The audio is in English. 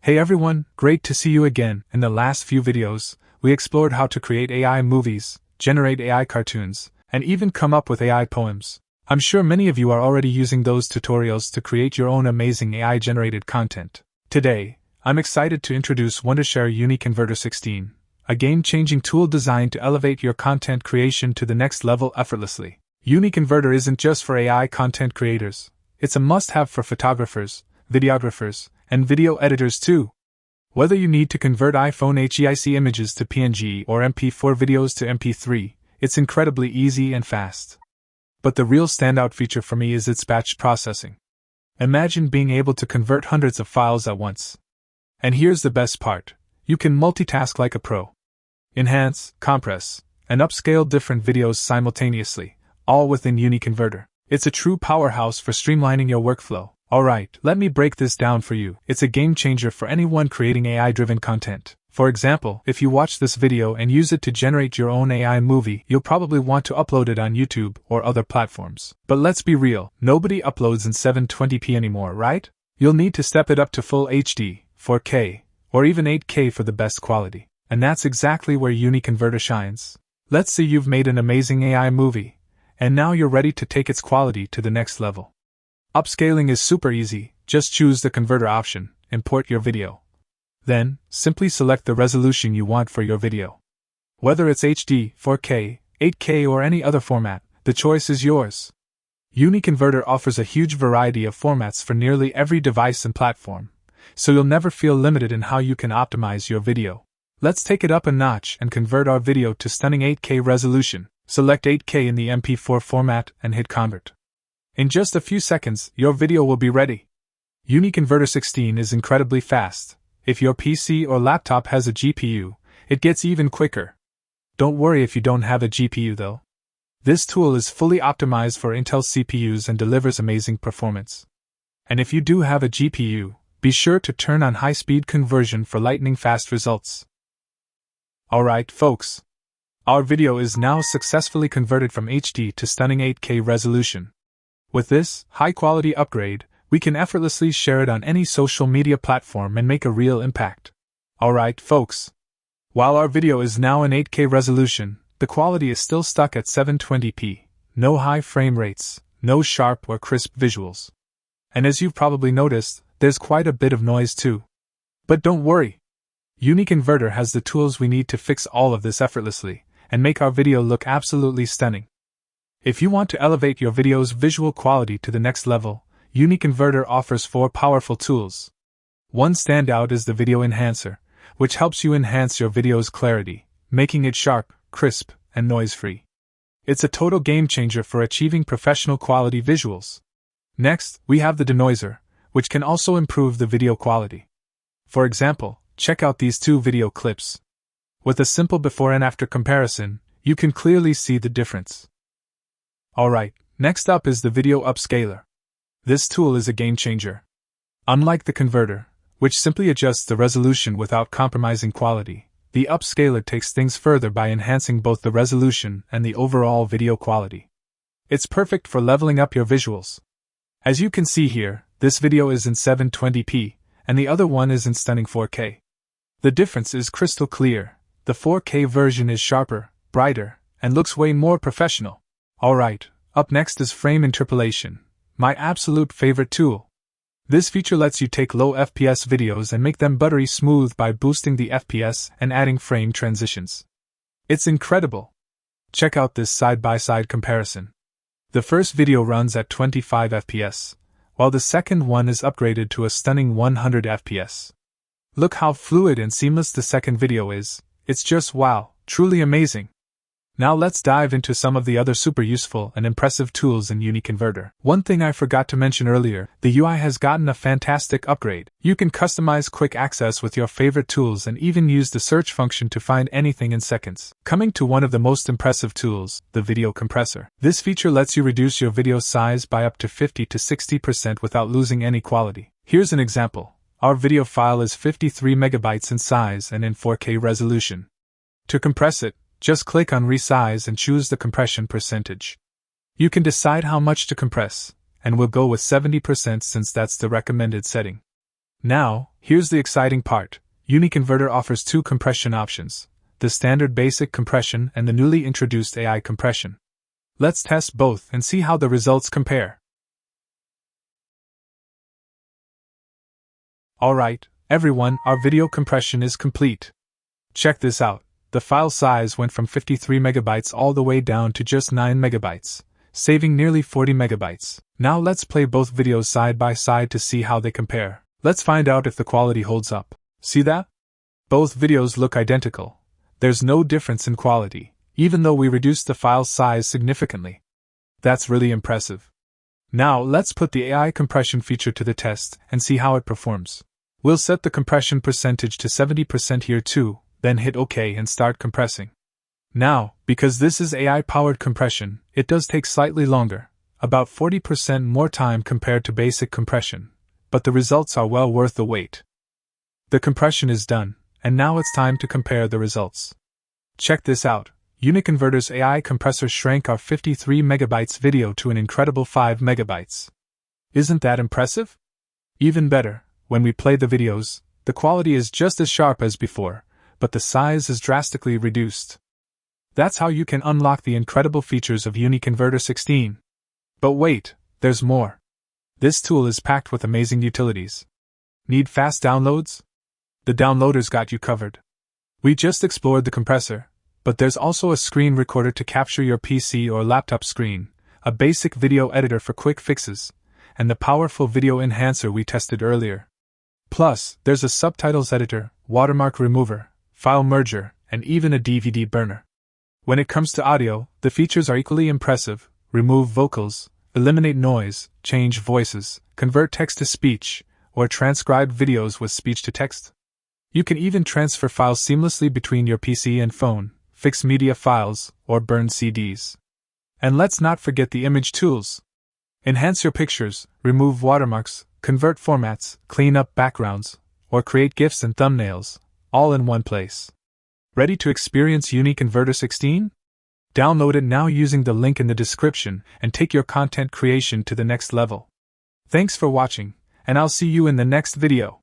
Hey everyone, great to see you again. In the last few videos, we explored how to create AI movies, generate AI cartoons, and even come up with AI poems. I'm sure many of you are already using those tutorials to create your own amazing AI-generated content. Today, I'm excited to introduce Wondershare Uniconverter 16, a game-changing tool designed to elevate your content creation to the next level effortlessly. Uniconverter isn't just for AI content creators, it's a must-have for photographers, videographers, and video editors too. Whether you need to convert iPhone HEIC images to PNG or MP4 videos to MP3, it's incredibly easy and fast. But the real standout feature for me is its batch processing. Imagine being able to convert hundreds of files at once. And here's the best part, you can multitask like a pro. Enhance, compress, and upscale different videos simultaneously, all within Uniconverter. It's a true powerhouse for streamlining your workflow. Alright, let me break this down for you. It's a game changer for anyone creating AI-driven content. For example, if you watch this video and use it to generate your own AI movie, you'll probably want to upload it on YouTube or other platforms. But let's be real, nobody uploads in 720p anymore, right? You'll need to step it up to full HD, 4K, or even 8K for the best quality. And that's exactly where Uniconverter shines. Let's say you've made an amazing AI movie, and now you're ready to take its quality to the next level. Upscaling is super easy, just choose the converter option, import your video. Then, simply select the resolution you want for your video. Whether it's HD, 4K, 8K or any other format, the choice is yours. Uniconverter offers a huge variety of formats for nearly every device and platform, so you'll never feel limited in how you can optimize your video. Let's take it up a notch and convert our video to stunning 8K resolution. Select 8K in the MP4 format and hit convert. In just a few seconds, your video will be ready. Uniconverter 16 is incredibly fast. If your PC or laptop has a GPU, it gets even quicker. Don't worry if you don't have a GPU though. This tool is fully optimized for Intel CPUs and delivers amazing performance. And if you do have a GPU, be sure to turn on high-speed conversion for lightning-fast results. Alright, folks. Our video is now successfully converted from HD to stunning 8K resolution. With this high-quality upgrade, we can effortlessly share it on any social media platform and make a real impact. Alright, folks. While our video is now in 8K resolution, the quality is still stuck at 720p. No high frame rates, no sharp or crisp visuals. And as you've probably noticed, there's quite a bit of noise too. But don't worry. Uniconverter has the tools we need to fix all of this effortlessly and make our video look absolutely stunning. If you want to elevate your video's visual quality to the next level, Uniconverter offers 4 powerful tools. One standout is the Video Enhancer, which helps you enhance your video's clarity, making it sharp, crisp, and noise-free. It's a total game-changer for achieving professional quality visuals. Next, we have the Denoiser, which can also improve the video quality. For example, check out these 2 video clips. With a simple before and after comparison, you can clearly see the difference. Alright, next up is the Video Upscaler. This tool is a game changer. Unlike the converter, which simply adjusts the resolution without compromising quality, the Upscaler takes things further by enhancing both the resolution and the overall video quality. It's perfect for leveling up your visuals. As you can see here, this video is in 720p, and the other one is in stunning 4K. The difference is crystal clear. The 4K version is sharper, brighter, and looks way more professional. Alright, up next is Frame Interpolation, my absolute favorite tool. This feature lets you take low FPS videos and make them buttery smooth by boosting the FPS and adding frame transitions. It's incredible. Check out this side-by-side comparison. The first video runs at 25 FPS, while the second one is upgraded to a stunning 100 FPS. Look how fluid and seamless the second video is. It's just wow, truly amazing. Now let's dive into some of the other super useful and impressive tools in Uniconverter. One thing I forgot to mention earlier, the UI has gotten a fantastic upgrade. You can customize quick access with your favorite tools and even use the search function to find anything in seconds. Coming to one of the most impressive tools, the Video Compressor. This feature lets you reduce your video size by up to 50 to 60% without losing any quality. Here's an example. Our video file is 53 megabytes in size and in 4K resolution. To compress it, just click on Resize and choose the compression percentage. You can decide how much to compress, and we'll go with 70% since that's the recommended setting. Now, here's the exciting part. Uniconverter offers two compression options, the standard basic compression and the newly introduced AI compression. Let's test both and see how the results compare. Alright, everyone, our video compression is complete. Check this out. The file size went from 53 megabytes all the way down to just 9 megabytes, saving nearly 40 megabytes. Now let's play both videos side by side to see how they compare. Let's find out if the quality holds up. See that? Both videos look identical. There's no difference in quality, even though we reduced the file size significantly. That's really impressive. Now let's put the AI compression feature to the test and see how it performs. We'll set the compression percentage to 70% here too, then hit OK and start compressing. Now, because this is AI-powered compression, it does take slightly longer, about 40% more time compared to basic compression, but the results are well worth the wait. The compression is done, and now it's time to compare the results. Check this out. Uniconverter's AI compressor shrank our 53 megabytes video to an incredible 5 megabytes. Isn't that impressive? Even better, when we play the videos, the quality is just as sharp as before, but the size is drastically reduced. That's how you can unlock the incredible features of Uniconverter 16. But wait, there's more. This tool is packed with amazing utilities. Need fast downloads? The downloader's got you covered. We just explored the compressor, but there's also a screen recorder to capture your PC or laptop screen, a basic video editor for quick fixes, and the powerful video enhancer we tested earlier. Plus, there's a subtitles editor, watermark remover, file merger, and even a DVD burner. When it comes to audio, the features are equally impressive. Remove vocals, eliminate noise, change voices, convert text to speech, or transcribe videos with speech to text. You can even transfer files seamlessly between your PC and phone, fix media files, or burn CDs. And let's not forget the image tools. Enhance your pictures, remove watermarks, convert formats, clean up backgrounds, or create GIFs and thumbnails, all in one place. Ready to experience Uniconverter 16? Download it now using the link in the description and take your content creation to the next level. Thanks for watching, and I'll see you in the next video.